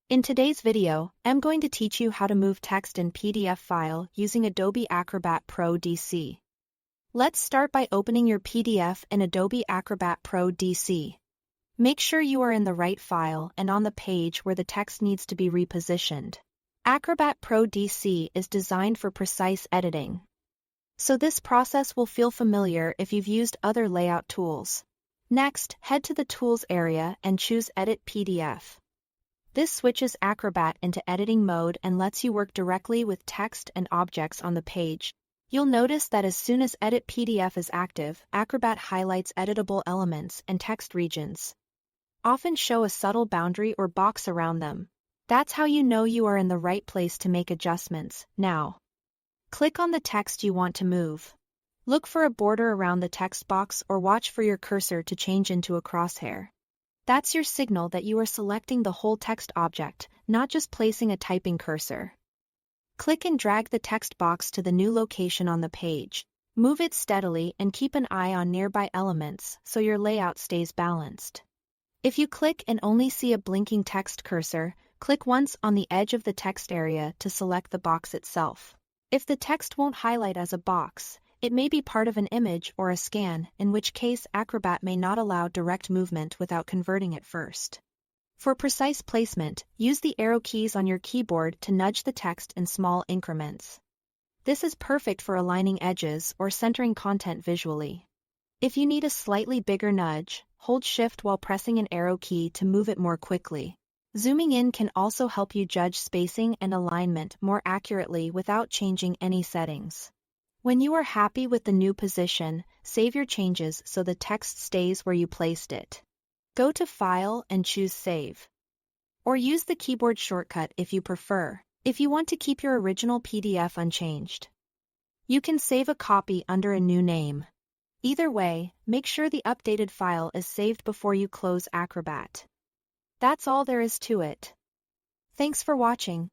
In today's video, I'm going to teach you how to move text in PDF file using Adobe Acrobat Pro DC. Let's start by opening your PDF in Adobe Acrobat Pro DC. Make sure you are in the right file and on the page where the text needs to be repositioned. Acrobat Pro DC is designed for precise editing, so this process will feel familiar if you've used other layout tools. Next, head to the Tools area and choose Edit PDF. This switches Acrobat into editing mode and lets you work directly with text and objects on the page. You'll notice that as soon as Edit PDF is active, Acrobat highlights editable elements and text regions. Often show a subtle boundary or box around them. That's how you know you are in the right place to make adjustments. Now, click on the text you want to move. Look for a border around the text box or watch for your cursor to change into a crosshair. That's your signal that you are selecting the whole text object, not just placing a typing cursor. Click and drag the text box to the new location on the page. Move it steadily and keep an eye on nearby elements so your layout stays balanced. If you click and only see a blinking text cursor, click once on the edge of the text area to select the box itself. If the text won't highlight as a box, it may be part of an image or a scan, in which case Acrobat may not allow direct movement without converting it first. For precise placement, use the arrow keys on your keyboard to nudge the text in small increments. This is perfect for aligning edges or centering content visually. If you need a slightly bigger nudge, hold Shift while pressing an arrow key to move it more quickly. Zooming in can also help you judge spacing and alignment more accurately without changing any settings. When you are happy with the new position, save your changes so the text stays where you placed it. Go to File and choose Save. Or use the keyboard shortcut if you prefer, if you want to keep your original PDF unchanged. You can save a copy under a new name. Either way, make sure the updated file is saved before you close Acrobat. That's all there is to it. Thanks for watching.